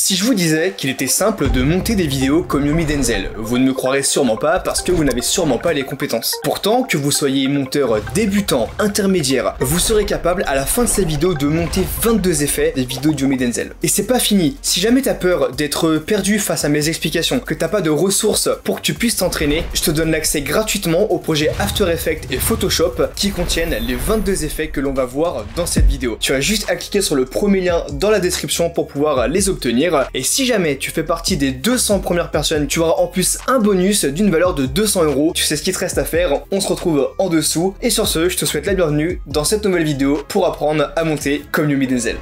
Si je vous disais qu'il était simple de monter des vidéos comme Yomi Denzel, vous ne me croirez sûrement pas parce que vous n'avez sûrement pas les compétences. Pourtant, que vous soyez monteur débutant, intermédiaire, vous serez capable à la fin de cette vidéo de monter 22 effets des vidéos de Yomi Denzel. Et c'est pas fini, si jamais t'as peur d'être perdu face à mes explications, que t'as pas de ressources pour que tu puisses t'entraîner, je te donne l'accès gratuitement au projet After Effects et Photoshop qui contiennent les 22 effets que l'on va voir dans cette vidéo. Tu as juste à cliquer sur le premier lien dans la description pour pouvoir les obtenir. Et si jamais tu fais partie des 200 premières personnes, tu auras en plus un bonus d'une valeur de 200 €. Tu sais ce qu'il te reste à faire, on se retrouve en dessous. Et sur ce, je te souhaite la bienvenue dans cette nouvelle vidéo pour apprendre à monter comme Yomi Denzel.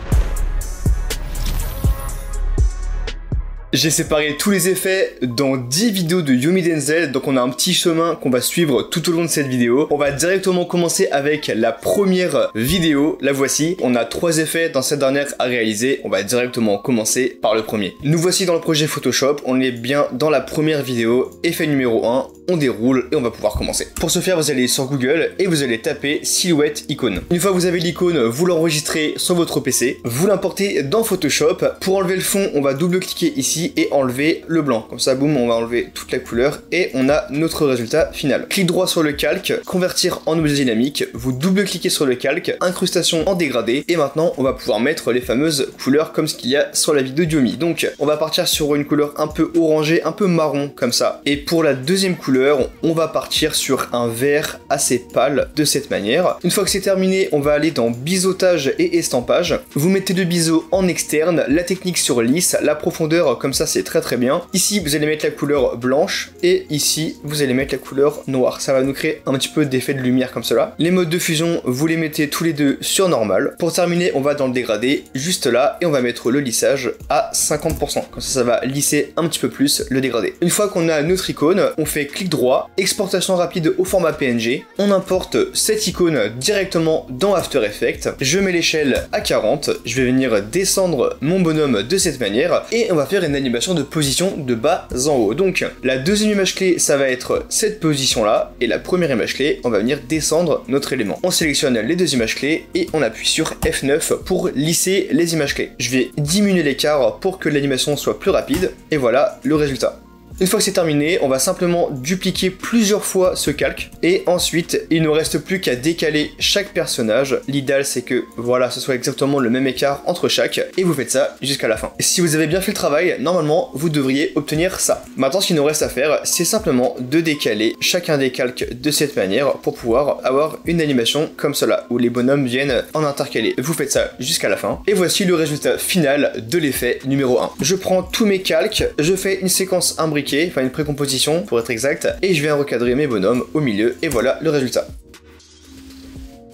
J'ai séparé tous les effets dans 10 vidéos de Yomi Denzel, donc on a un petit chemin qu'on va suivre tout au long de cette vidéo. On va directement commencer avec la première vidéo, la voici. On a 3 effets dans cette dernière à réaliser, on va directement commencer par le premier. Nous voici dans le projet Photoshop, on est bien dans la première vidéo, effet numéro 1, on déroule et on va pouvoir commencer. Pour ce faire, vous allez sur Google et vous allez taper silhouette icône. Une fois que vous avez l'icône, vous l'enregistrez sur votre PC, vous l'importez dans Photoshop. Pour enlever le fond, on va double-cliquer ici et enlever le blanc. Comme ça, boum, on va enlever toute la couleur et on a notre résultat final. Clic droit sur le calque, convertir en objet dynamique, vous double-cliquez sur le calque, incrustation en dégradé et maintenant on va pouvoir mettre les fameuses couleurs comme ce qu'il y a sur la vidéo de Yomi. Donc on va partir sur une couleur un peu orangée, un peu marron comme ça. Et pour la deuxième couleur, on va partir sur un vert assez pâle de cette manière. Une fois que c'est terminé, on va aller dans biseautage et estampage. Vous mettez le biseau en externe, la technique sur lisse, la profondeur comme ça c'est très bien. Ici vous allez mettre la couleur blanche et ici vous allez mettre la couleur noire. Ça va nous créer un petit peu d'effet de lumière comme cela. Les modes de fusion, vous les mettez tous les deux sur normal. Pour terminer, on va dans le dégradé juste là et on va mettre le lissage à 50%. Comme ça va lisser un petit peu plus le dégradé. Une fois qu'on a notre icône, on fait clic droit, exportation rapide au format PNG. On importe cette icône directement dans After Effects. Je mets l'échelle à 40. Je vais venir descendre mon bonhomme de cette manière et on va faire une animation de position de bas en haut. Donc la deuxième image clé, ça va être cette position là et la première image clé, on va venir descendre notre élément. On sélectionne les deux images clés et on appuie sur F9 pour lisser les images clés. Je vais diminuer l'écart pour que l'animation soit plus rapide et voilà le résultat. Une fois que c'est terminé, on va simplement dupliquer plusieurs fois ce calque et ensuite il ne reste plus qu'à décaler chaque personnage. L'idéal c'est que voilà, ce soit exactement le même écart entre chaque et vous faites ça jusqu'à la fin. Et si vous avez bien fait le travail, normalement vous devriez obtenir ça. Maintenant ce qu'il nous reste à faire, c'est simplement de décaler chacun des calques de cette manière pour pouvoir avoir une animation comme cela où les bonhommes viennent en intercaler. Vous faites ça jusqu'à la fin et voici le résultat final de l'effet numéro 1. Je prends tous mes calques, je fais une séquence imbriquée, enfin une précomposition pour être exact, et je viens recadrer mes bonhommes au milieu, et voilà le résultat.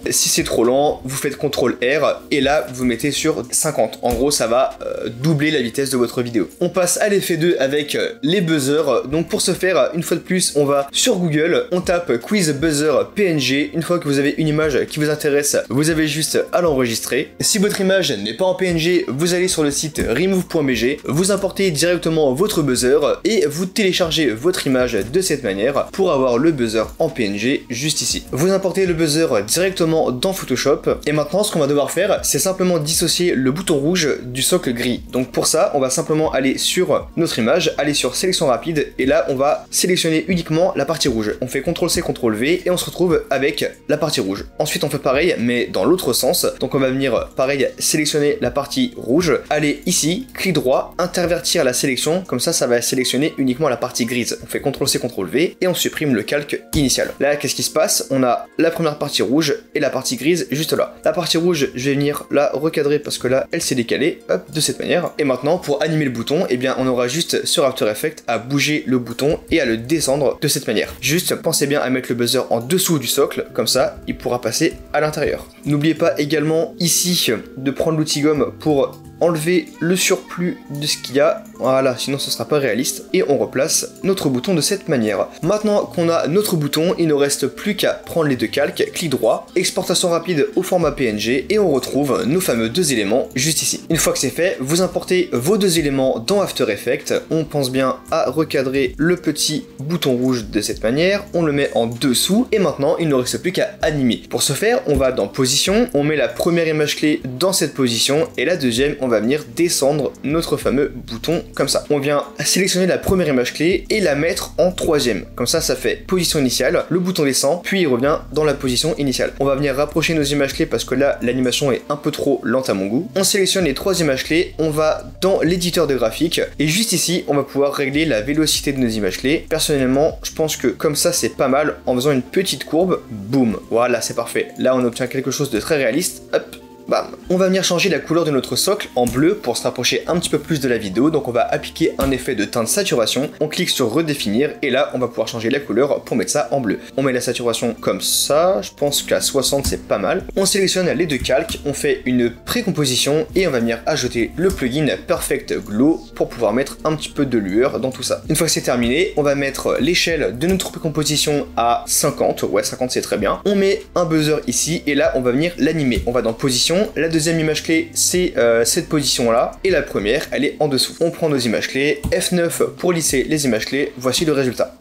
Si c'est trop lent, vous faites CTRL R et là vous mettez sur 50. En gros ça va doubler la vitesse de votre vidéo. On passe à l'effet 2 avec les buzzers. Donc pour ce faire, une fois de plus, on va sur Google, on tape Quiz Buzzer PNG. Une fois que vous avez une image qui vous intéresse, vous avez juste à l'enregistrer. Si votre image n'est pas en PNG, vous allez sur le site remove.bg, vous importez directement votre buzzer et vous téléchargez votre image de cette manière pour avoir le buzzer en PNG juste ici. Vous importez le buzzer directement dans Photoshop et maintenant ce qu'on va devoir faire, c'est simplement dissocier le bouton rouge du socle gris. Donc pour ça, on va simplement aller sur notre image, aller sur sélection rapide et là on va sélectionner uniquement la partie rouge. On fait CTRL C, CTRL V et on se retrouve avec la partie rouge. Ensuite on fait pareil mais dans l'autre sens. Donc on va venir pareil sélectionner la partie rouge, aller ici, clic droit, intervertir la sélection, comme ça va sélectionner uniquement la partie grise. On fait CTRL C, CTRL V et on supprime le calque initial. Là qu'est-ce qui se passe? On a la première partie rouge et la partie grise juste là. La partie rouge, je vais venir la recadrer parce que là, elle s'est décalée, hop, de cette manière. Et maintenant, pour animer le bouton, eh bien, on aura juste sur After Effects à bouger le bouton et à le descendre de cette manière. Juste, pensez bien à mettre le buzzer en dessous du socle, comme ça, il pourra passer à l'intérieur. N'oubliez pas également ici de prendre l'outil gomme pour enlever le surplus de ce qu'il y a, voilà, sinon ce sera pas réaliste, et on replace notre bouton de cette manière. Maintenant qu'on a notre bouton, il ne reste plus qu'à prendre les deux calques, clic droit, exportation rapide au format PNG, et on retrouve nos fameux deux éléments juste ici. Une fois que c'est fait, vous importez vos deux éléments dans After Effects, on pense bien à recadrer le petit bouton rouge de cette manière, on le met en dessous, et maintenant il ne reste plus qu'à animé. Pour ce faire, on va dans position, on met la première image clé dans cette position et la deuxième, on va venir descendre notre fameux bouton comme ça. On vient sélectionner la première image clé et la mettre en troisième. Comme ça, ça fait position initiale, le bouton descend, puis il revient dans la position initiale. On va venir rapprocher nos images clés parce que là, l'animation est un peu trop lente à mon goût. On sélectionne les trois images clés, on va dans l'éditeur de graphique et juste ici, on va pouvoir régler la vélocité de nos images clés. Personnellement, je pense que comme ça, c'est pas mal. En faisant une petite courbe, boum, voilà, c'est parfait. Là, on obtient quelque chose de très réaliste. Hop. Bam. On va venir changer la couleur de notre socle en bleu pour se rapprocher un petit peu plus de la vidéo, donc on va appliquer un effet de teinte saturation, on clique sur redéfinir et là on va pouvoir changer la couleur pour mettre ça en bleu. On met la saturation comme ça, je pense qu'à 60 c'est pas mal. On sélectionne les deux calques, on fait une pré-composition et on va venir ajouter le plugin Perfect Glow pour pouvoir mettre un petit peu de lueur dans tout ça. Une fois que c'est terminé, on va mettre l'échelle de notre pré-composition à 50, ouais 50 c'est très bien. On met un buzzer ici et là on va venir l'animer. On va dans position. La deuxième image clé, c'est cette position-là, et la première, elle est en dessous. On prend nos images clés, F9 pour lisser les images clés, voici le résultat.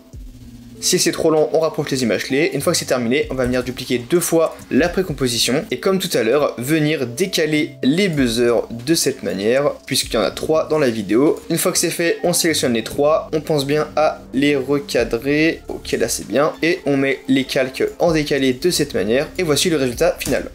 Si c'est trop long, on rapproche les images clés. Une fois que c'est terminé, on va venir dupliquer deux fois la précomposition, et comme tout à l'heure, venir décaler les buzzers de cette manière, puisqu'il y en a 3 dans la vidéo. Une fois que c'est fait, on sélectionne les 3, on pense bien à les recadrer, ok là c'est bien, et on met les calques en décalé de cette manière, et voici le résultat final.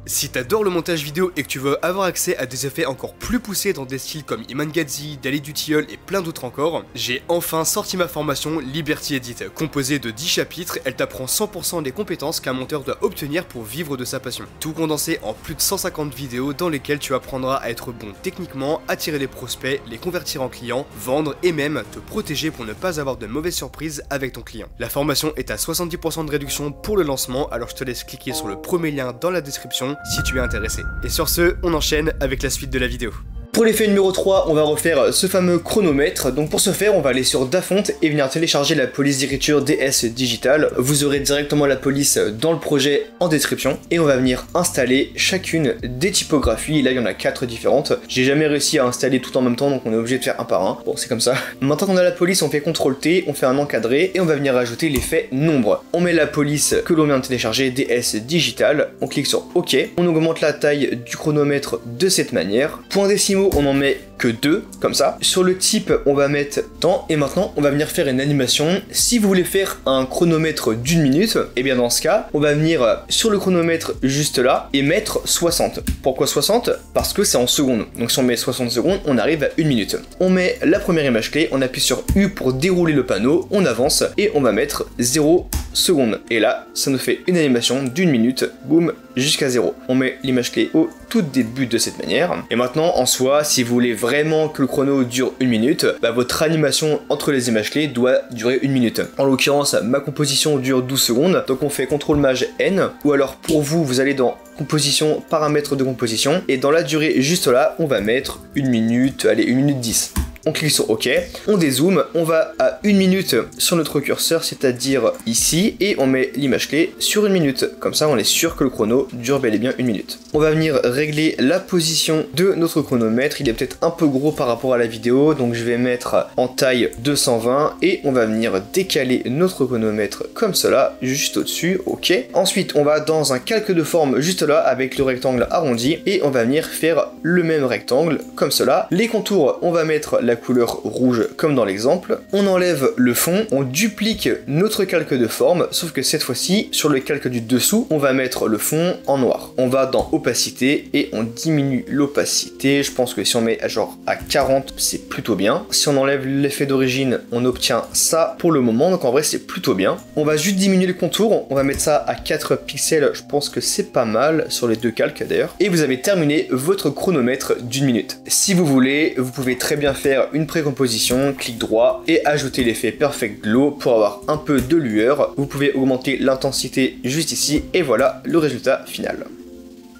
Si t'adores le montage vidéo et que tu veux avoir accès à des effets encore plus poussés dans des styles comme Iman Gadzhi, Dali Dutiol et plein d'autres encore, j'ai enfin sorti ma formation Liberty Edit. Composée de 10 chapitres, elle t'apprend 100% des compétences qu'un monteur doit obtenir pour vivre de sa passion. Tout condensé en plus de 150 vidéos dans lesquelles tu apprendras à être bon techniquement, attirer les prospects, les convertir en clients, vendre et même te protéger pour ne pas avoir de mauvaises surprises avec ton client. La formation est à 70% de réduction pour le lancement, alors je te laisse cliquer sur le premier lien dans la description si tu es intéressé. Et sur ce, on enchaîne avec la suite de la vidéo. Pour l'effet numéro 3, on va refaire ce fameux chronomètre. Donc pour ce faire, on va aller sur Dafont et venir télécharger la police d'écriture DS Digital. Vous aurez directement la police dans le projet en description. Et on va venir installer chacune des typographies. Là, il y en a 4 différentes. J'ai jamais réussi à installer tout en même temps, donc on est obligé de faire un par un. Bon, c'est comme ça. Maintenant qu'on a la police, on fait CTRL-T, on fait un encadré et on va venir ajouter l'effet nombre. On met la police que l'on vient de télécharger, DS Digital. On clique sur OK. On augmente la taille du chronomètre de cette manière. Point décimaux, on en met que 2, comme ça. Sur le type, on va mettre temps, et maintenant, on va venir faire une animation. Si vous voulez faire un chronomètre d'1 minute, et bien dans ce cas, on va venir sur le chronomètre juste là, et mettre 60. Pourquoi 60? Parce que c'est en secondes. Donc si on met 60 secondes, on arrive à 1 minute. On met la première image clé, on appuie sur U pour dérouler le panneau, on avance, et on va mettre 0 secondes. Et là, ça nous fait une animation d'1 minute, boum, jusqu'à 0. On met l'image clé au tout début de cette manière. Et maintenant, en soi, si vous voulez vraiment que le chrono dure 1 minute, bah votre animation entre les images clés doit durer 1 minute. En l'occurrence, ma composition dure 12 secondes, donc on fait CTRL-MAJ N, ou alors pour vous, vous allez dans composition, paramètres de composition, et dans la durée juste là, on va mettre 1 minute, allez, 1 minute 10. On clique sur OK, on dézoome, on va à 1 minute sur notre curseur, c'est-à-dire ici, et on met l'image clé sur 1 minute. Comme ça, on est sûr que le chrono dure bel et bien 1 minute. On va venir régler la position de notre chronomètre. Il est peut-être un peu gros par rapport à la vidéo, donc je vais mettre en taille 220, et on va venir décaler notre chronomètre comme cela, juste au-dessus, OK. Ensuite, on va dans un calque de forme juste là, avec le rectangle arrondi, et on va venir faire le même rectangle, comme cela. Les contours, on va mettre la couleur rouge comme dans l'exemple. On enlève le fond, on duplique notre calque de forme, sauf que cette fois-ci, sur le calque du dessous, on va mettre le fond en noir. On va dans opacité et on diminue l'opacité. Je pense que si on met genre à 40, c'est plutôt bien. Si on enlève l'effet d'origine, on obtient ça pour le moment, donc en vrai c'est plutôt bien. On va juste diminuer le contour, on va mettre ça à 4 pixels, je pense que c'est pas mal, sur les deux calques d'ailleurs. Et vous avez terminé votre chronomètre d'1 minute. Si vous voulez, vous pouvez très bien faire une précomposition, clic droit et ajouter l'effet Perfect Glow pour avoir un peu de lueur. Vous pouvez augmenter l'intensité juste ici et voilà le résultat final.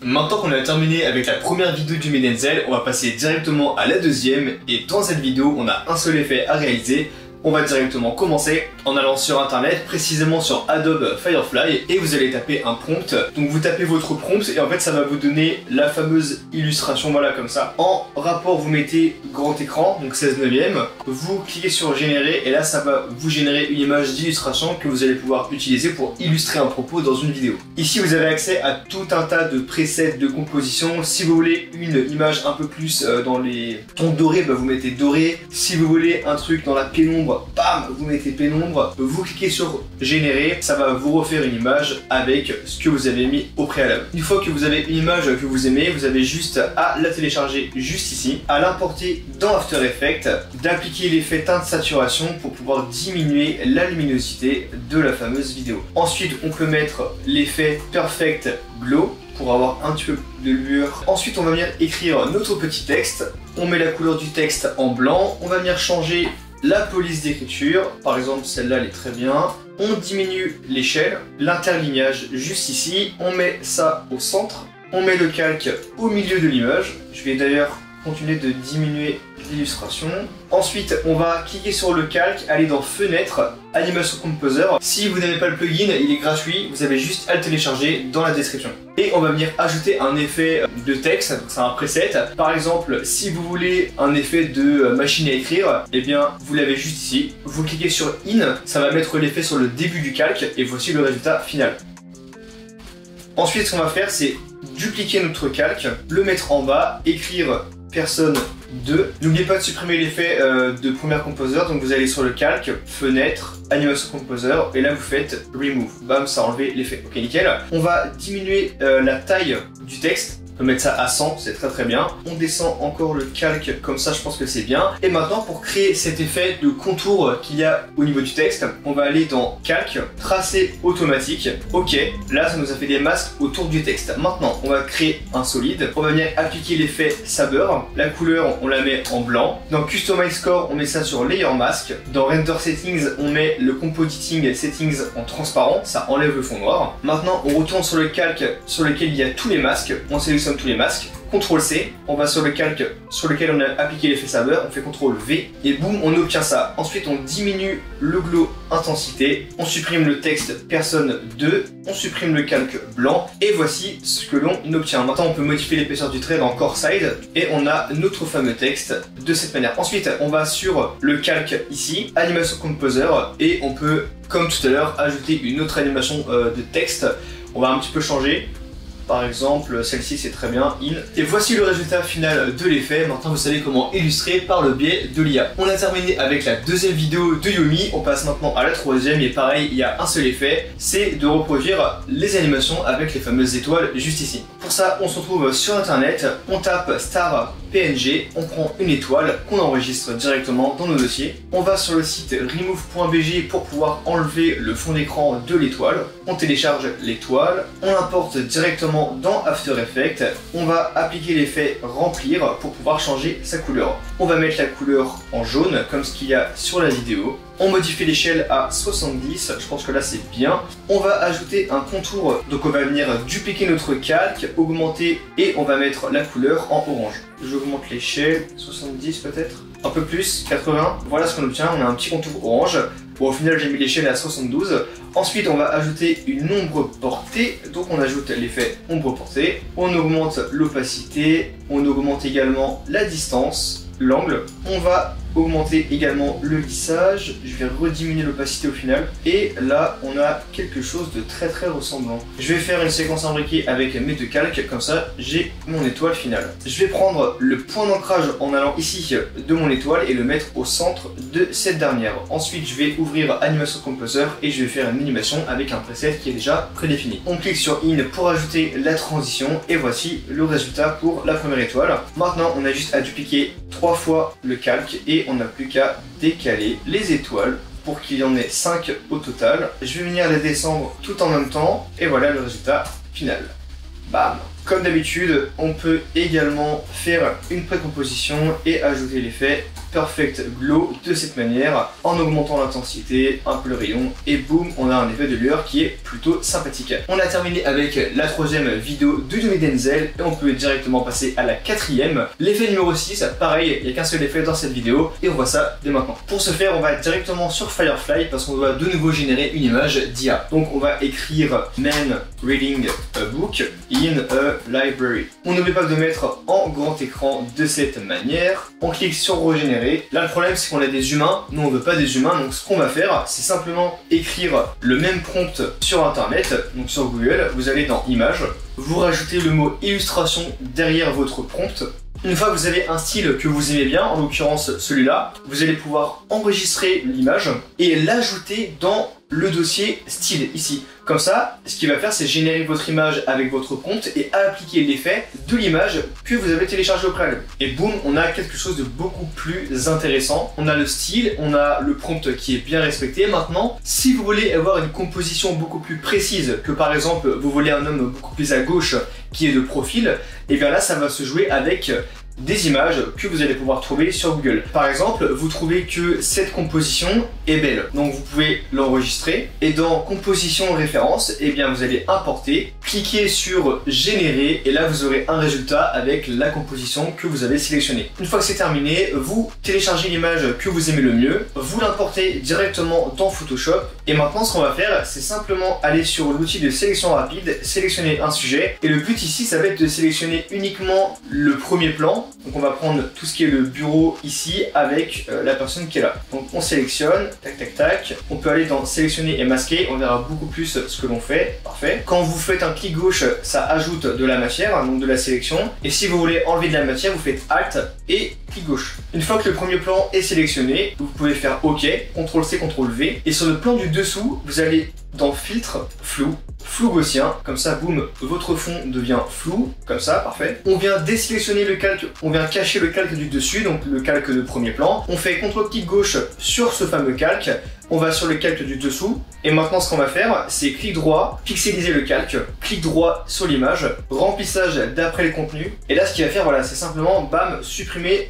Maintenant qu'on a terminé avec la première vidéo du Denzel, on va passer directement à la deuxième, et dans cette vidéo on a un seul effet à réaliser. On va directement commencer en allant sur internet, précisément sur Adobe Firefly, et vous allez taper un prompt. Donc vous tapez votre prompt et en fait ça va vous donner la fameuse illustration, voilà comme ça. En rapport vous mettez grand écran, donc 16/9, vous cliquez sur générer et là ça va vous générer une image d'illustration que vous allez pouvoir utiliser pour illustrer un propos dans une vidéo. Ici vous avez accès à tout un tas de presets de composition. Si vous voulez une image un peu plus dans les tons dorés, bah vous mettez doré. Si vous voulez un truc dans la pénombre, bam, vous mettez pénombre. Vous cliquez sur générer, ça va vous refaire une image avec ce que vous avez mis au préalable. Une fois que vous avez une image que vous aimez, vous avez juste à la télécharger juste ici, à l'importer dans After Effects, d'appliquer l'effet teinte saturation pour pouvoir diminuer la luminosité de la fameuse vidéo. Ensuite, on peut mettre l'effet Perfect Glow pour avoir un petit peu de lueur. Ensuite, on va venir écrire notre petit texte. On met la couleur du texte en blanc. On va venir changer la police d'écriture. Par exemple, celle-là, elle est très bien. On diminue l'échelle, l'interlignage juste ici. On met ça au centre. On met le calque au milieu de l'image. Je vais d'ailleurs continuer de diminuer l'illustration. Ensuite, on va cliquer sur le calque, aller dans Fenêtre, Animation Composer. Si vous n'avez pas le plugin, il est gratuit, vous avez juste à le télécharger dans la description. Et on va venir ajouter un effet de texte, donc c'est un preset. Par exemple, si vous voulez un effet de machine à écrire, eh bien, vous l'avez juste ici. Vous cliquez sur In, ça va mettre l'effet sur le début du calque, et voici le résultat final. Ensuite, ce qu'on va faire, c'est dupliquer notre calque, le mettre en bas, écrire personne 2. N'oubliez pas de supprimer l'effet de Premiere Composer, donc vous allez sur le calque, fenêtre, Animation Composer, et là vous faites Remove. Bam, ça a enlevé l'effet. Ok, nickel. On va diminuer la taille du texte. On peut mettre ça à 100, c'est très très bien. On descend encore le calque, comme ça je pense que c'est bien. Et maintenant, pour créer cet effet de contour qu'il y a au niveau du texte, on va aller dans calque, tracé automatique. Ok, là ça nous a fait des masques autour du texte. Maintenant, on va créer un solide. On va venir appliquer l'effet Saber. La couleur, on la met en blanc. Dans Customize Score, on met ça sur Layer Mask. Dans Render Settings, on met le Compositing Settings en transparent. Ça enlève le fond noir. Maintenant, on retourne sur le calque sur lequel il y a tous les masques. On sélectionne tous les masques, CTRL C, on va sur le calque sur lequel on a appliqué l'effet Saber, on fait CTRL V et boum, on obtient ça. Ensuite, on diminue le glow intensité, on supprime le texte personne 2, on supprime le calque blanc et voici ce que l'on obtient. Maintenant, on peut modifier l'épaisseur du trait dans Core Side et on a notre fameux texte de cette manière. Ensuite, on va sur le calque ici, Animation Composer, et on peut, comme tout à l'heure, ajouter une autre animation de texte. On va un petit peu changer. Par exemple, celle-ci c'est très bien, In. Et voici le résultat final de l'effet. Maintenant vous savez comment illustrer par le biais de l'IA. On a terminé avec la deuxième vidéo de Yomi. On passe maintenant à la troisième et pareil, il y a un seul effet, c'est de reproduire les animations avec les fameuses étoiles juste ici. Pour ça, on se retrouve sur internet, on tape star PNG, on prend une étoile qu'on enregistre directement dans nos dossiers. On va sur le site remove.bg pour pouvoir enlever le fond d'écran de l'étoile. On télécharge l'étoile, on l'importe directement dans After Effects. On va appliquer l'effet remplir pour pouvoir changer sa couleur. On va mettre la couleur en jaune comme ce qu'il y a sur la vidéo. On modifie l'échelle à 70, je pense que là c'est bien. On va ajouter un contour, donc on va venir dupliquer notre calque, augmenter et on va mettre la couleur en orange. J'augmente l'échelle, 70 peut-être, un peu plus, 80. Voilà ce qu'on obtient, on a un petit contour orange. Bon, au final j'ai mis l'échelle à 72. Ensuite on va ajouter une ombre portée, donc on ajoute l'effet ombre portée. On augmente l'opacité, on augmente également la distance, l'angle. On va augmenter également le lissage, je vais rediminuer l'opacité au final, et là on a quelque chose de très très ressemblant. Je vais faire une séquence imbriquée avec mes deux calques, comme ça j'ai mon étoile finale. Je vais prendre le point d'ancrage en allant ici de mon étoile et le mettre au centre de cette dernière. Ensuite je vais ouvrir Animation Composer et je vais faire une animation avec un preset qui est déjà prédéfini. On clique sur In pour ajouter la transition et voici le résultat pour la première étoile. Maintenant on a juste à dupliquer 3 fois le calque et on n'a plus qu'à décaler les étoiles pour qu'il y en ait 5 au total. Je vais venir les descendre tout en même temps et voilà le résultat final. Bam! Comme d'habitude, on peut également faire une précomposition et ajouter l'effet Perfect Glow de cette manière, en augmentant l'intensité, un peu le rayon, et boum, on a un effet de lueur qui est plutôt sympathique. On a terminé avec la troisième vidéo de Yomi Denzel, et on peut directement passer à la quatrième. L'effet numéro 6, pareil, il n'y a qu'un seul effet dans cette vidéo, et on voit ça dès maintenant. Pour ce faire, on va directement sur Firefly, parce qu'on doit de nouveau générer une image d'IA. Donc on va écrire Man Reading a Book in a Library. On n'oublie pas de mettre en grand écran de cette manière. On clique sur Regénérer. Là, le problème, c'est qu'on a des humains. Nous, on veut pas des humains. Donc, ce qu'on va faire, c'est simplement écrire le même prompt sur Internet, donc sur Google. Vous allez dans Images, vous rajoutez le mot illustration derrière votre prompt. Une fois que vous avez un style que vous aimez bien, en l'occurrence celui-là, vous allez pouvoir enregistrer l'image et l'ajouter dans le dossier style ici. Comme ça, ce qu'il va faire, c'est générer votre image avec votre prompt et appliquer l'effet de l'image que vous avez téléchargé au préalable. Et boum, on a quelque chose de beaucoup plus intéressant. On a le style, on a le prompt qui est bien respecté. Maintenant, si vous voulez avoir une composition beaucoup plus précise, que par exemple, vous voulez un homme beaucoup plus à gauche qui est de profil, et bien là, ça va se jouer avec des images que vous allez pouvoir trouver sur Google. Par exemple, vous trouvez que cette composition est belle, donc vous pouvez l'enregistrer et dans composition référence, et bien vous allez importer, cliquer sur générer et là vous aurez un résultat avec la composition que vous avez sélectionnée. Une fois que c'est terminé, vous téléchargez l'image que vous aimez le mieux, vous l'importez directement dans Photoshop et maintenant ce qu'on va faire, c'est simplement aller sur l'outil de sélection rapide, sélectionner un sujet et le but ici ça va être de sélectionner uniquement le premier plan. Donc on va prendre tout ce qui est le bureau ici avec la personne qui est là. Donc on sélectionne, tac tac tac. On peut aller dans sélectionner et masquer, on verra beaucoup plus ce que l'on fait. Parfait. Quand vous faites un clic gauche, ça ajoute de la matière, donc de la sélection. Et si vous voulez enlever de la matière, vous faites Alt et clic gauche. Une fois que le premier plan est sélectionné, vous pouvez faire OK, CTRL-C, CTRL-V. Et sur le plan du dessous, vous allez dans Filtre, Flou, Flou gaussien, comme ça, boum, votre fond devient flou, comme ça, parfait. On vient désélectionner le calque, on vient cacher le calque du dessus, donc le calque de premier plan. On fait CTRL-clic gauche sur ce fameux calque, on va sur le calque du dessous, et maintenant ce qu'on va faire, c'est clic droit, pixeliser le calque, clic droit sur l'image, remplissage d'après le contenu, et là ce qu'il va faire, voilà, c'est simplement, bam, supprimer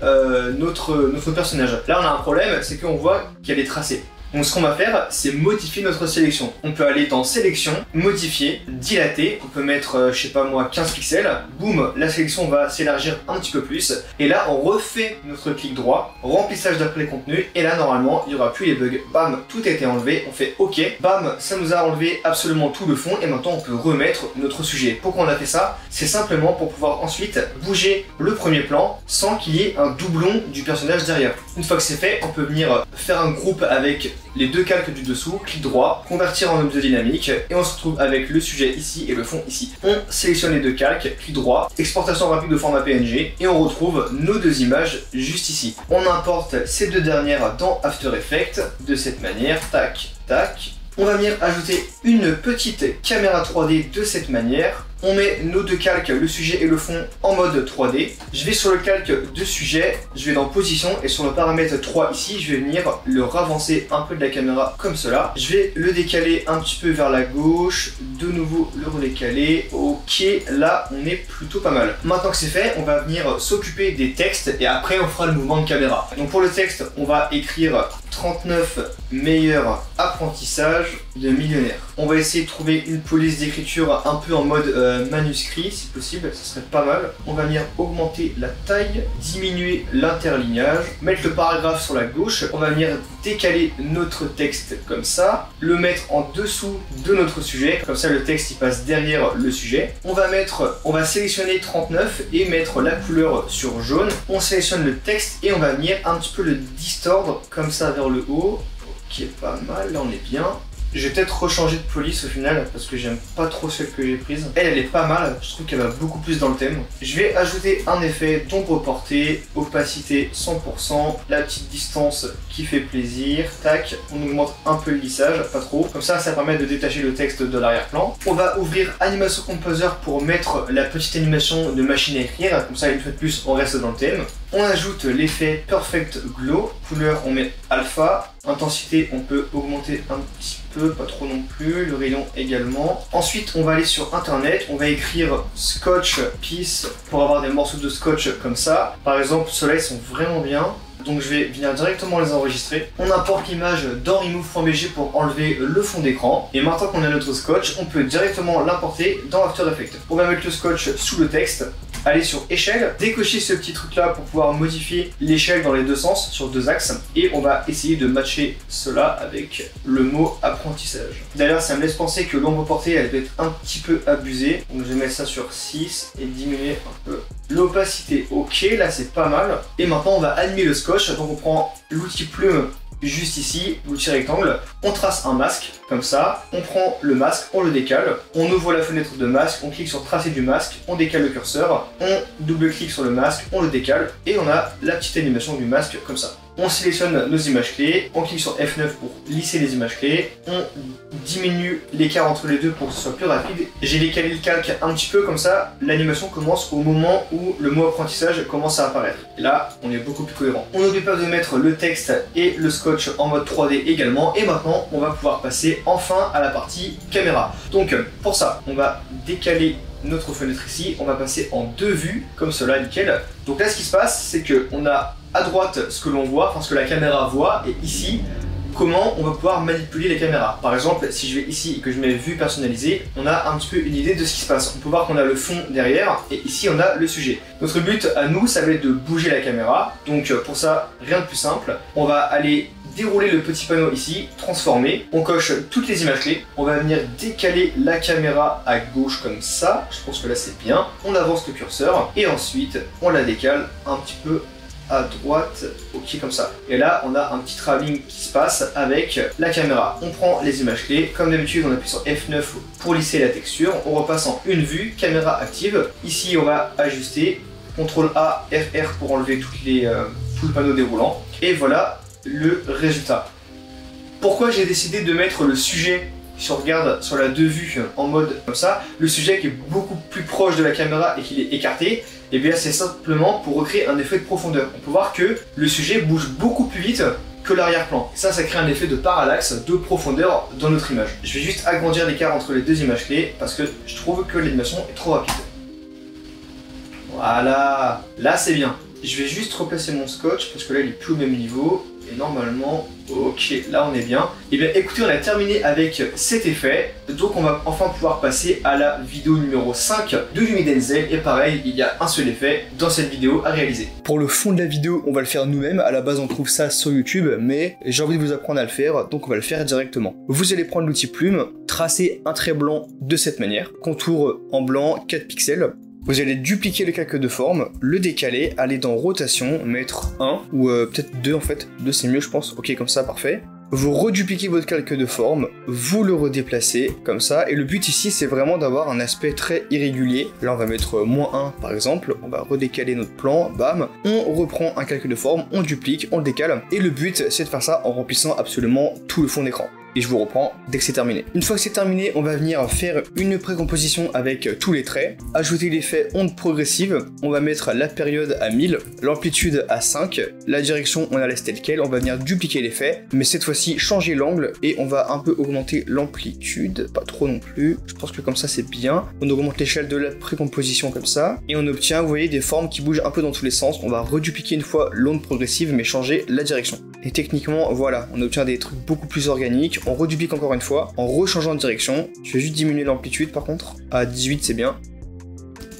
notre personnage. Là on a un problème, c'est qu'on voit qu'il y a des tracés. Donc ce qu'on va faire, c'est modifier notre sélection. On peut aller dans sélection, modifier, dilater, on peut mettre, je sais pas moi, 15 pixels, boum, la sélection va s'élargir un petit peu plus, et là on refait notre clic droit, remplissage d'après les contenus, et là normalement il n'y aura plus les bugs. Bam, tout a été enlevé, on fait OK, bam, ça nous a enlevé absolument tout le fond, et maintenant on peut remettre notre sujet. Pourquoi on a fait ça? C'est simplement pour pouvoir ensuite bouger le premier plan sans qu'il y ait un doublon du personnage derrière. Une fois que c'est fait, on peut venir faire un groupe avec les deux calques du dessous, clic droit, convertir en objet dynamique, et on se retrouve avec le sujet ici et le fond ici. On sélectionne les deux calques, clic droit, exportation rapide au format PNG, et on retrouve nos deux images juste ici. On importe ces deux dernières dans After Effects de cette manière, tac, tac. On va venir ajouter une petite caméra 3D de cette manière. On met nos deux calques, le sujet et le fond, en mode 3D. Je vais sur le calque de sujet, je vais dans position et sur le paramètre 3 ici, je vais venir le ravancer un peu de la caméra comme cela. Je vais le décaler un petit peu vers la gauche, de nouveau le redécaler. Ok, là on est plutôt pas mal. Maintenant que c'est fait, on va venir s'occuper des textes et après on fera le mouvement de caméra. Donc pour le texte, on va écrire 39 meilleurs apprentissages de millionnaires. On va essayer de trouver une police d'écriture un peu en mode manuscrit si possible, ça serait pas mal. On va venir augmenter la taille, diminuer l'interlignage, mettre le paragraphe sur la gauche. On va venir décaler notre texte comme ça, le mettre en dessous de notre sujet, comme ça le texte il passe derrière le sujet. On va sélectionner 39 et mettre la couleur sur jaune. On sélectionne le texte et on va venir un petit peu le distordre comme ça vers le haut. Ok, pas mal, là on est bien. Je vais peut-être rechanger de police au final parce que j'aime pas trop celle que j'ai prise. Elle est pas mal, je trouve qu'elle va beaucoup plus dans le thème. Je vais ajouter un effet d'ombre portée, opacité 100%, la petite distance qui fait plaisir. Tac, on augmente un peu le lissage, pas trop. Comme ça, ça permet de détacher le texte de l'arrière-plan. On va ouvrir Animation Composer pour mettre la petite animation de machine à écrire. Comme ça, une fois de plus, on reste dans le thème. On ajoute l'effet Perfect Glow. Couleur, on met alpha. Intensité, on peut augmenter un petit peu, pas trop non plus. Le rayon également. Ensuite, on va aller sur internet. On va écrire Scotch Piece pour avoir des morceaux de scotch comme ça. Par exemple, ceux-là, ils sont vraiment bien. Donc je vais venir directement les enregistrer. On importe l'image dans remove.bg pour enlever le fond d'écran. Et maintenant qu'on a notre scotch, on peut directement l'importer dans After Effects. On va mettre le scotch sous le texte, aller sur échelle, décocher ce petit truc là pour pouvoir modifier l'échelle dans les deux sens, sur deux axes. Et on va essayer de matcher cela avec le mot apprentissage. D'ailleurs, ça me laisse penser que l'ombre portée, elle doit être un petit peu abusée. Donc je vais mettre ça sur 6 et diminuer un peu l'opacité. Ok, là c'est pas mal. Et maintenant on va animer le scotch. Donc on prend l'outil plume juste ici, l'outil rectangle, on trace un masque comme ça, on prend le masque, on le décale, on ouvre la fenêtre de masque, on clique sur tracer du masque, on décale le curseur, on double-clique sur le masque, on le décale et on a la petite animation du masque comme ça. On sélectionne nos images clés, on clique sur F9 pour lisser les images clés, on diminue l'écart entre les deux pour que ce soit plus rapide. J'ai décalé le calque un petit peu comme ça, l'animation commence au moment où le mot apprentissage commence à apparaître. Et là, on est beaucoup plus cohérent. On n'oublie pas de mettre le texte et le scotch en mode 3D également. Et maintenant, on va pouvoir passer enfin à la partie caméra. Donc pour ça, on va décaler notre fenêtre ici, on va passer en deux vues, comme cela, nickel. Donc là, ce qui se passe, c'est qu'on a à droite ce que l'on voit, enfin ce que la caméra voit, et ici, comment on va pouvoir manipuler les caméras. Par exemple, si je vais ici et que je mets vue personnalisée, on a un petit peu une idée de ce qui se passe. On peut voir qu'on a le fond derrière, et ici on a le sujet. Notre but à nous, ça va être de bouger la caméra. Donc pour ça, rien de plus simple. On va aller dérouler le petit panneau ici, transformer, on coche toutes les images clés, on va venir décaler la caméra à gauche comme ça, je pense que là c'est bien, on avance le curseur et ensuite on la décale un petit peu à droite, ok comme ça. Et là on a un petit travelling qui se passe avec la caméra. On prend les images clés, comme d'habitude on appuie sur F9 pour lisser la texture, on repasse en une vue, caméra active, ici on va ajuster, CTRL A, RR pour enlever tout le panneau déroulant, et voilà le résultat. Pourquoi j'ai décidé de mettre le sujet, si on regarde sur la deux vues en mode comme ça, le sujet qui est beaucoup plus proche de la caméra et qu'il est écarté, et bien c'est simplement pour recréer un effet de profondeur. On peut voir que le sujet bouge beaucoup plus vite que l'arrière-plan. Ça crée un effet de parallaxe, de profondeur dans notre image. Je vais juste agrandir l'écart entre les deux images clés parce que je trouve que l'animation est trop rapide. Voilà, là c'est bien. Je vais juste replacer mon scotch parce que là il est plus au même niveau. Et normalement, ok, là on est bien. Et bien écoutez, on a terminé avec cet effet. Donc on va enfin pouvoir passer à la vidéo numéro 5 de Yumi Denzel. Et pareil, il y a un seul effet dans cette vidéo à réaliser. Pour le fond de la vidéo, on va le faire nous-mêmes. À la base, on trouve ça sur YouTube, mais j'ai envie de vous apprendre à le faire, donc on va le faire directement. Vous allez prendre l'outil plume, tracer un trait blanc de cette manière, contour en blanc, 4 pixels. Vous allez dupliquer le calque de forme, le décaler, aller dans rotation, mettre 1, ou peut-être 2 en fait, 2 c'est mieux je pense, ok comme ça, parfait. Vous redupliquez votre calque de forme, vous le redéplacez comme ça, et le but ici c'est vraiment d'avoir un aspect très irrégulier. Là on va mettre -1 par exemple, on va redécaler notre plan, bam, on reprend un calque de forme, on duplique, on le décale, et le but c'est de faire ça en remplissant absolument tout le fond d'écran. Et je vous reprends dès que c'est terminé. Une fois que c'est terminé, on va venir faire une précomposition avec tous les traits, ajouter l'effet onde progressive, on va mettre la période à 1000, l'amplitude à 5, la direction on la laisse telle quelle, on va venir dupliquer l'effet, mais cette fois-ci changer l'angle et on va un peu augmenter l'amplitude, pas trop non plus, je pense que comme ça c'est bien. On augmente l'échelle de la précomposition comme ça, et on obtient, vous voyez, des formes qui bougent un peu dans tous les sens. On va redupliquer une fois l'onde progressive mais changer la direction. Et techniquement, voilà, on obtient des trucs beaucoup plus organiques. On reduplique encore une fois en rechangeant de direction. Je vais juste diminuer l'amplitude par contre. À 18 c'est bien.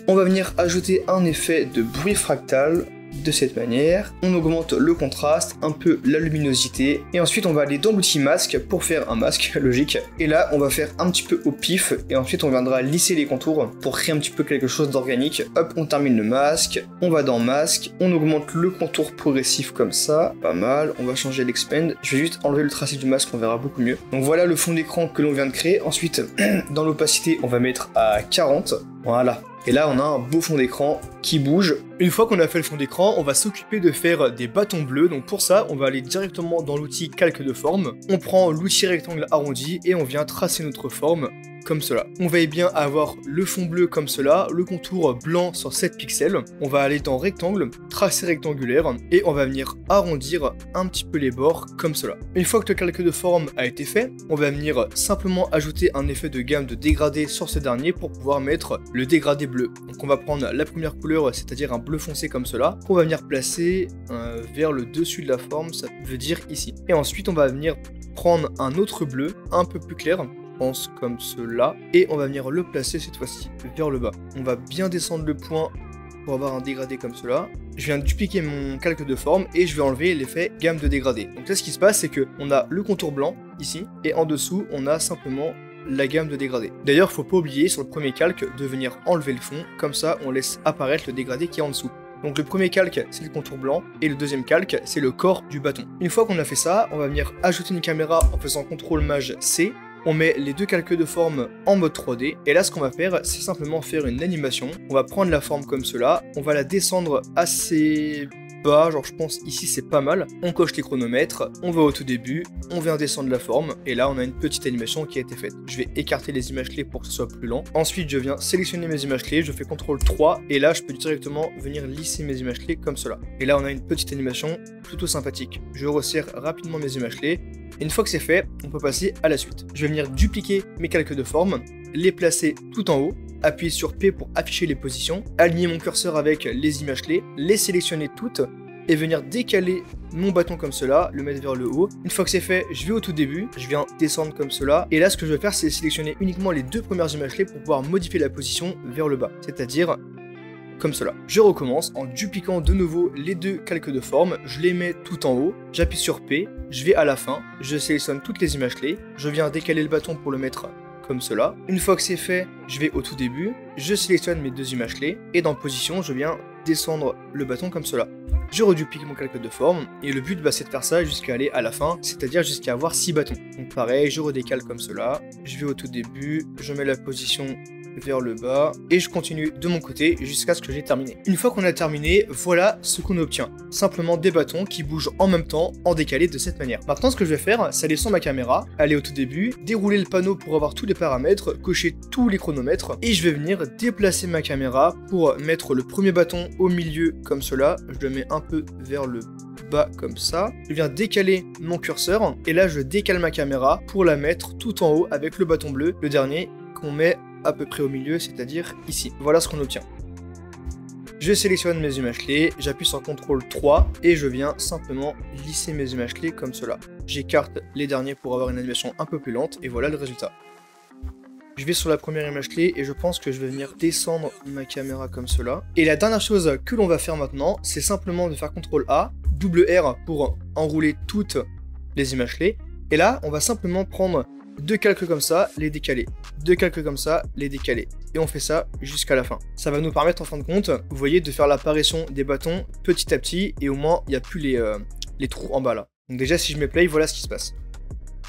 On va venir ajouter un effet de bruit fractal de cette manière. On augmente le contraste, un peu la luminosité. Et ensuite on va aller dans l'outil masque pour faire un masque, logique. Et là on va faire un petit peu au pif. Et ensuite on viendra lisser les contours pour créer un petit peu quelque chose d'organique. Hop, on termine le masque. On va dans masque. On augmente le contour progressif comme ça. Pas mal. On va changer l'expand. Je vais juste enlever le tracé du masque, on verra beaucoup mieux. Donc voilà le fond d'écran que l'on vient de créer. Ensuite, dans l'opacité, on va mettre à 40. Voilà. Et là, on a un beau fond d'écran qui bouge. Une fois qu'on a fait le fond d'écran, on va s'occuper de faire des bâtons bleus. Donc pour ça, on va aller directement dans l'outil calque de forme. On prend l'outil rectangle arrondi et on vient tracer notre forme comme cela. On va bien avoir le fond bleu comme cela, le contour blanc sur 7 pixels. On va aller dans rectangle, tracé rectangulaire, et on va venir arrondir un petit peu les bords comme cela. Une fois que le calque de forme a été fait, on va venir simplement ajouter un effet de gamme de dégradé sur ce dernier pour pouvoir mettre le dégradé bleu. Donc on va prendre la première couleur, c'est-à-dire un bleu foncé comme cela, qu'on va venir placer vers le dessus de la forme, ça veut dire ici. Et ensuite on va venir prendre un autre bleu un peu plus clair, je pense comme cela, et on va venir le placer cette fois-ci vers le bas. On va bien descendre le point pour avoir un dégradé comme cela. Je viens de dupliquer mon calque de forme et je vais enlever l'effet gamme de dégradé. Donc là ce qui se passe c'est que on a le contour blanc ici et en dessous on a simplement la gamme de dégradé. D'ailleurs faut pas oublier sur le premier calque de venir enlever le fond, comme ça on laisse apparaître le dégradé qui est en dessous. Donc le premier calque c'est le contour blanc et le deuxième calque c'est le corps du bâton. Une fois qu'on a fait ça, on va venir ajouter une caméra en faisant CTRL Maj C. On met les deux calques de forme en mode 3D et là ce qu'on va faire c'est simplement faire une animation. On va prendre la forme comme cela, on va la descendre assez bas, genre je pense ici c'est pas mal. On coche les chronomètres, on va au tout début, on vient descendre la forme et là on a une petite animation qui a été faite. Je vais écarter les images clés pour que ce soit plus lent. Ensuite je viens sélectionner mes images clés, je fais CTRL 3 et là je peux directement venir lisser mes images clés comme cela. Et là on a une petite animation plutôt sympathique. Je resserre rapidement mes images clés. Et une fois que c'est fait, on peut passer à la suite. Je vais venir dupliquer mes calques de forme, les placer tout en haut, appuyer sur P pour afficher les positions, aligner mon curseur avec les images clés, les sélectionner toutes et venir décaler mon bâton comme cela, le mettre vers le haut. Une fois que c'est fait, je vais au tout début, je viens descendre comme cela et là ce que je vais faire c'est sélectionner uniquement les deux premières images clés pour pouvoir modifier la position vers le bas, c'est-à-dire comme cela. Je recommence en dupliquant de nouveau les deux calques de forme, je les mets tout en haut, j'appuie sur P, je vais à la fin, je sélectionne toutes les images clés, je viens décaler le bâton pour le mettre comme cela. Une fois que c'est fait, je vais au tout début, je sélectionne mes deux images clés et dans position, je viens descendre le bâton comme cela. Je reduplique mon calque de forme et le but c'est de faire ça jusqu'à aller à la fin, c'est-à-dire jusqu'à avoir 6 bâtons. Donc pareil, je redécale comme cela, je vais au tout début, je mets la position vers le bas et je continue de mon côté jusqu'à ce que j'ai terminé. Une fois qu'on a terminé, voilà ce qu'on obtient. Simplement des bâtons qui bougent en même temps en décalé de cette manière. Maintenant ce que je vais faire, c'est aller sur ma caméra, aller au tout début, dérouler le panneau pour avoir tous les paramètres, cocher tous les chronomètres et je vais venir déplacer ma caméra pour mettre le premier bâton au milieu comme cela. Je le mets un peu vers le bas comme ça. Je viens décaler mon curseur et là je décale ma caméra pour la mettre tout en haut avec le bâton bleu, le dernier qu'on met à peu près au milieu, c'est-à-dire ici. Voilà ce qu'on obtient. Je sélectionne mes images clés, j'appuie sur CTRL 3 et je viens simplement lisser mes images clés comme cela. J'écarte les derniers pour avoir une animation un peu plus lente et voilà le résultat. Je vais sur la première image clé et je pense que je vais venir descendre ma caméra comme cela. Et la dernière chose que l'on va faire maintenant, c'est simplement de faire CTRL A, double R pour enrouler toutes les images clés. Et là, on va simplement prendre deux calques comme ça, les décaler. Deux calques comme ça, les décaler. Et on fait ça jusqu'à la fin. Ça va nous permettre en fin de compte, vous voyez, de faire l'apparition des bâtons petit à petit. Et au moins, il n'y a plus les trous en bas là. Donc déjà, si je mets play, voilà ce qui se passe.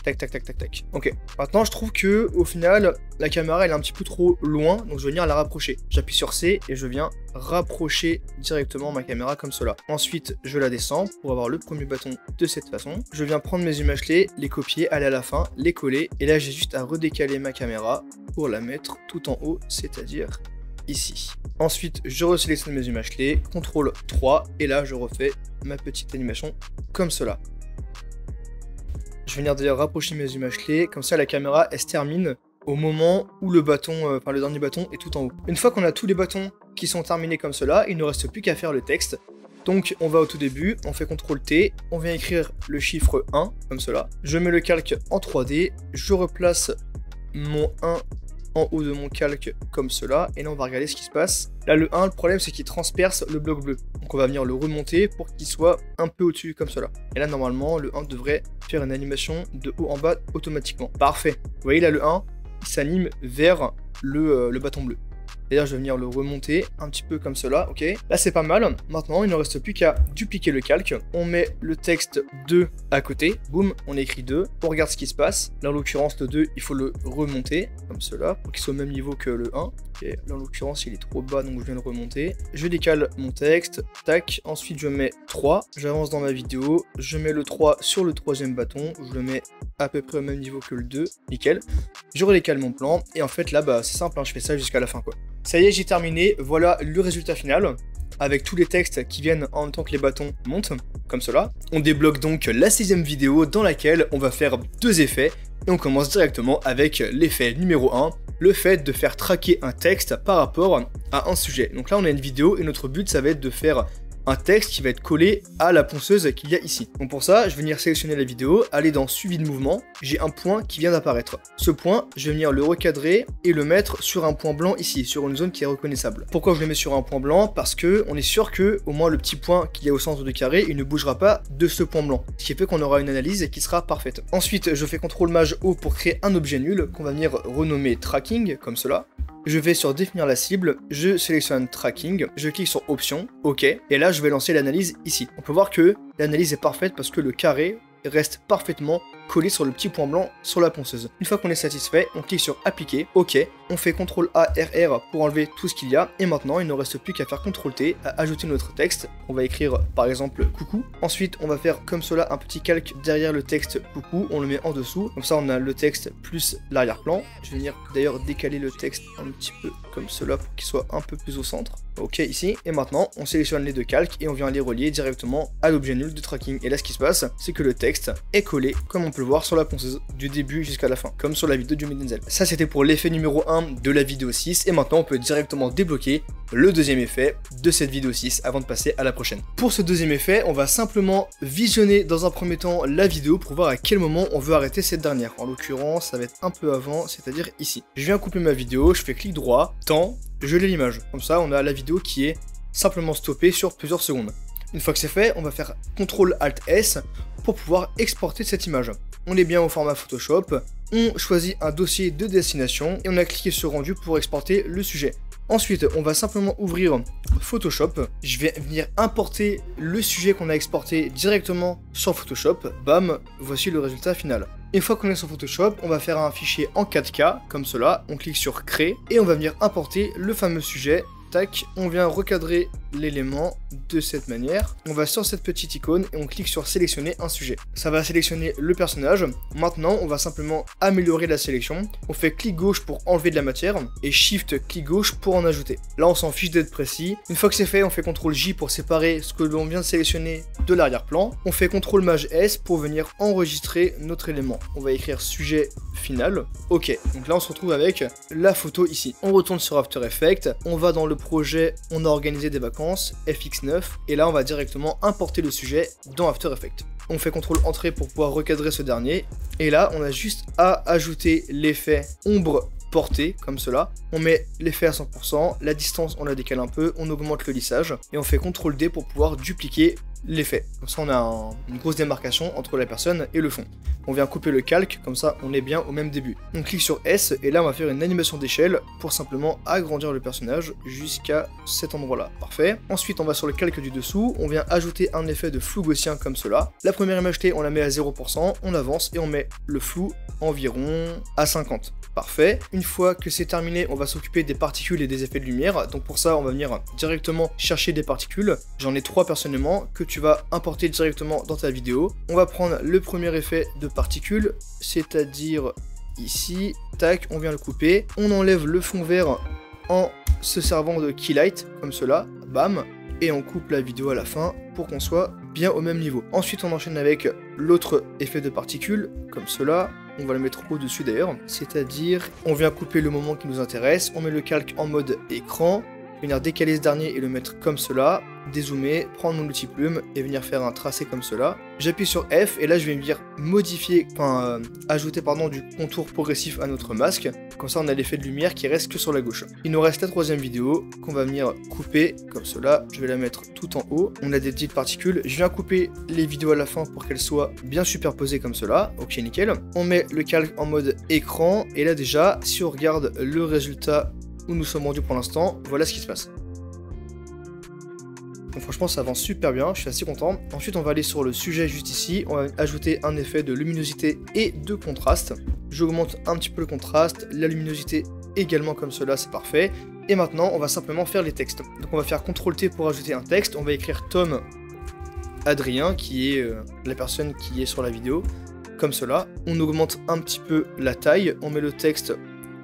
Tac, tac, tac, tac, tac. Ok. Maintenant, je trouve que au final, la caméra, elle est un petit peu trop loin. Donc, je vais venir la rapprocher. J'appuie sur C et je viens rapprocher directement ma caméra comme cela. Ensuite, je la descends pour avoir le premier bâton de cette façon. Je viens prendre mes images clés, les copier, aller à la fin, les coller. Et là, j'ai juste à redécaler ma caméra pour la mettre tout en haut, c'est-à-dire ici. Ensuite, je resélectionne mes images clés, CTRL 3. Et là, je refais ma petite animation comme cela. Je vais venir d'ailleurs rapprocher mes images clés, comme ça la caméra elle se termine au moment où le bâton, le dernier bâton est tout en haut. Une fois qu'on a tous les bâtons qui sont terminés comme cela, il ne reste plus qu'à faire le texte. Donc on va au tout début, on fait CTRL T, on vient écrire le chiffre 1, comme cela. Je mets le calque en 3D, je replace mon 1 en haut de mon calque comme cela, et là on va regarder ce qui se passe. Là le 1, le problème c'est qu'il transperce le bloc bleu, donc on va venir le remonter pour qu'il soit un peu au-dessus comme cela. Et là normalement le 1 devrait faire une animation de haut en bas automatiquement. Parfait, vous voyez là le 1, il s'anime vers le bâton bleu. D'ailleurs, je vais venir le remonter un petit peu comme cela, ok. Là, c'est pas mal. Maintenant, il ne reste plus qu'à dupliquer le calque. On met le texte 2 à côté. Boum, on écrit 2. On regarde ce qui se passe. Là, en l'occurrence, le 2, il faut le remonter comme cela pour qu'il soit au même niveau que le 1. Ok, là en l'occurrence il est trop bas donc je viens le remonter. Je décale mon texte, tac, ensuite je mets 3, j'avance dans ma vidéo, je mets le 3 sur le troisième bâton, je le mets à peu près au même niveau que le 2, nickel. Je redécale mon plan, et en fait là bah c'est simple, hein, je fais ça jusqu'à la fin quoi. Ça y est, j'ai terminé, voilà le résultat final, avec tous les textes qui viennent en même temps que les bâtons montent, comme cela. On débloque donc la 6ème vidéo dans laquelle on va faire 2 effets, et on commence directement avec l'effet numéro 1, le fait de faire traquer un texte par rapport à un sujet. Donc là on a une vidéo, et notre but ça va être de faire un texte qui va être collé à la ponceuse qu'il y a ici. Donc pour ça, je vais venir sélectionner la vidéo, aller dans suivi de mouvement, j'ai un point qui vient d'apparaître. Ce point, je vais venir le recadrer et le mettre sur un point blanc ici, sur une zone qui est reconnaissable. Pourquoi je le mets sur un point blanc? Parce que on est sûr que au moins le petit point qu'il y a au centre du carré, il ne bougera pas de ce point blanc. Ce qui fait qu'on aura une analyse qui sera parfaite. Ensuite, je fais CTRL Maj O pour créer un objet nul qu'on va venir renommer tracking, comme cela. Je vais sur définir la cible, je sélectionne tracking, je clique sur option, ok, et là je vais lancer l'analyse ici. On peut voir que l'analyse est parfaite parce que le carré reste parfaitement collé sur le petit point blanc sur la ponceuse. Une fois qu'on est satisfait, on clique sur appliquer, ok, on fait CTRL A RR pour enlever tout ce qu'il y a, et maintenant il ne reste plus qu'à faire CTRL T, à ajouter notre texte. On va écrire par exemple coucou, ensuite on va faire comme cela un petit calque derrière le texte coucou, on le met en dessous, comme ça on a le texte plus l'arrière-plan. Je vais venir d'ailleurs décaler le texte un petit peu comme cela pour qu'il soit un peu plus au centre. Ok, ici, et maintenant on sélectionne les deux calques et on vient les relier directement à l'objet nul de tracking. Et là ce qui se passe, c'est que le texte est collé comme on peut le voir sur la ponceuse du début jusqu'à la fin, comme sur la vidéo du Yomi Denzel. Ça c'était pour l'effet numéro 1 de la vidéo 6, et maintenant on peut directement débloquer le deuxième effet de cette vidéo 6 avant de passer à la prochaine. Pour ce deuxième effet, on va simplement visionner dans un premier temps la vidéo pour voir à quel moment on veut arrêter cette dernière. En l'occurrence, ça va être un peu avant, c'est-à-dire ici. Je viens couper ma vidéo, je fais clic droit, temps, je lis l'image. Comme ça, on a la vidéo qui est simplement stoppée sur plusieurs secondes. Une fois que c'est fait, on va faire CTRL ALT S pour pouvoir exporter cette image. On est bien au format Photoshop, on choisit un dossier de destination et on a cliqué sur rendu pour exporter le sujet. Ensuite, on va simplement ouvrir Photoshop. Je vais venir importer le sujet qu'on a exporté directement sur Photoshop. Bam, voici le résultat final. Une fois qu'on est sur Photoshop, on va faire un fichier en 4K, comme cela. On clique sur Créer et on va venir importer le fameux sujet. Tac, on vient recadrer l'élément de cette manière. On va sur cette petite icône et on clique sur sélectionner un sujet. Ça va sélectionner le personnage. Maintenant, on va simplement améliorer la sélection. On fait clic gauche pour enlever de la matière et shift clic gauche pour en ajouter. Là, on s'en fiche d'être précis. Une fois que c'est fait, on fait CTRL J pour séparer ce que l'on vient de sélectionner de l'arrière-plan. On fait CTRL Maj S pour venir enregistrer notre élément. On va écrire sujet final. Ok, donc là, on se retrouve avec la photo ici. On retourne sur After Effects. On va dans le projet, on a organisé des vacances, FX9, et là on va directement importer le sujet dans After Effects. On fait CTRL Entrée pour pouvoir recadrer ce dernier, et là on a juste à ajouter l'effet ombre portée, comme cela. On met l'effet à 100%, la distance on la décale un peu, on augmente le lissage, et on fait CTRL D pour pouvoir dupliquer l'effet. Comme ça on a une grosse démarcation entre la personne et le fond. On vient couper le calque, comme ça on est bien au même début. On clique sur S et là on va faire une animation d'échelle pour simplement agrandir le personnage jusqu'à cet endroit là. Parfait. Ensuite on va sur le calque du dessous, on vient ajouter un effet de flou gaussien comme cela. La première image T on la met à 0%, on avance et on met le flou environ à 50. Parfait. Une fois que c'est terminé, on va s'occuper des particules et des effets de lumière. Donc pour ça on va venir directement chercher des particules. J'en ai 3 personnellement que tu vas importer directement dans ta vidéo. On va prendre le premier effet de particules, c'est-à-dire ici, tac, on vient le couper, on enlève le fond vert en se servant de keylight, comme cela, bam, et on coupe la vidéo à la fin pour qu'on soit bien au même niveau. Ensuite on enchaîne avec l'autre effet de particules, comme cela, on va le mettre au-dessus d'ailleurs, c'est-à-dire on vient couper le moment qui nous intéresse, on met le calque en mode écran, venir décaler ce dernier et le mettre comme cela, dézoomer, prendre mon outil plume et venir faire un tracé comme cela. J'appuie sur F et là je vais venir modifier, ajouter du contour progressif à notre masque. Comme ça on a l'effet de lumière qui reste que sur la gauche. Il nous reste la troisième vidéo qu'on va venir couper comme cela. Je vais la mettre tout en haut. On a des petites particules. Je viens couper les vidéos à la fin pour qu'elles soient bien superposées comme cela. Ok, nickel. On met le calque en mode écran et là déjà si on regarde le résultat où nous sommes rendus pour l'instant, voilà ce qui se passe. Donc franchement ça avance super bien, je suis assez content. Ensuite on va aller sur le sujet juste ici, on va ajouter un effet de luminosité et de contraste. J'augmente un petit peu le contraste, la luminosité également comme cela, c'est parfait. Et maintenant, on va simplement faire les textes. Donc on va faire CTRL-T pour ajouter un texte. On va écrire Tom Adrien, qui est la personne qui est sur la vidéo, comme cela. On augmente un petit peu la taille, on met le texte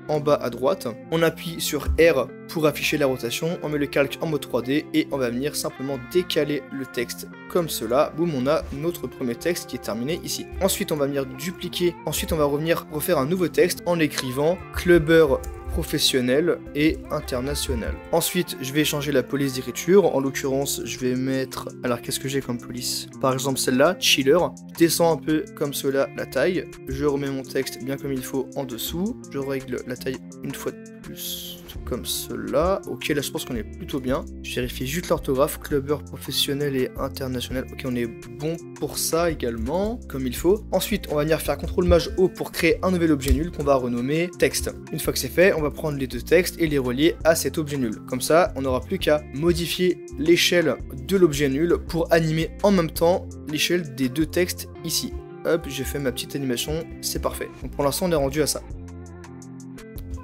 en bas à droite, on appuie sur R pour afficher la rotation, on met le calque en mode 3D et on va venir simplement décaler le texte comme cela. Boum, on a notre premier texte qui est terminé ici. Ensuite on va venir dupliquer, ensuite on va revenir refaire un nouveau texte en écrivant clubbeur professionnel et international. Ensuite, je vais changer la police d'écriture. En l'occurrence, je vais mettre... Alors, qu'est-ce que j'ai comme police? Par exemple, celle-là, chiller. Je descends un peu comme cela la taille. Je remets mon texte bien comme il faut en dessous. Je règle la taille une fois de plus comme cela. Ok, là, je pense qu'on est plutôt bien. Je vérifie juste l'orthographe. Clubbeur professionnel et international. Ok, on est bon pour ça également, comme il faut. Ensuite, on va venir faire CTRL-MAJ-O pour créer un nouvel objet nul qu'on va renommer texte. Une fois que c'est fait, on va prendre les deux textes et les relier à cet objet nul. Comme ça, on n'aura plus qu'à modifier l'échelle de l'objet nul pour animer en même temps l'échelle des deux textes ici. Hop, j'ai fait ma petite animation, c'est parfait. Donc pour l'instant, on est rendu à ça.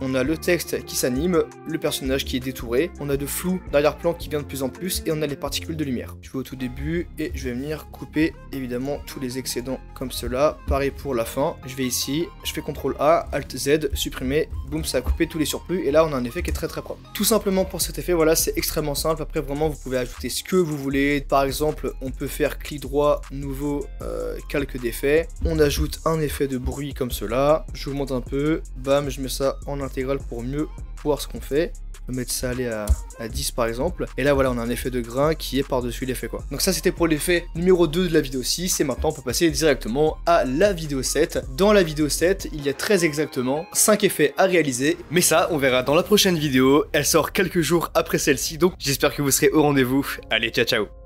On a le texte qui s'anime, le personnage qui est détouré, on a de flou d'arrière-plan qui vient de plus en plus et on a les particules de lumière. Je vais au tout début et je vais venir couper évidemment tous les excédents comme cela. Pareil pour la fin, je vais ici, je fais CTRL A, ALT Z, supprimer, boum, ça a coupé tous les surplus et là on a un effet qui est très propre. Tout simplement pour cet effet, voilà, c'est extrêmement simple. Après vraiment vous pouvez ajouter ce que vous voulez. Par exemple, on peut faire clic droit, nouveau calque d'effet. On ajoute un effet de bruit comme cela. Je vous montre un peu, bam, je mets ça en intégrale pour mieux voir ce qu'on fait. On va mettre ça aller à 10 par exemple. Et là voilà, on a un effet de grain qui est par-dessus l'effet quoi. Donc ça c'était pour l'effet numéro 2 de la vidéo 6. Et maintenant on peut passer directement à la vidéo 7. Dans la vidéo 7, il y a très exactement 5 effets à réaliser. Mais ça, on verra dans la prochaine vidéo. Elle sort quelques jours après celle-ci. Donc j'espère que vous serez au rendez-vous. Allez, ciao ciao.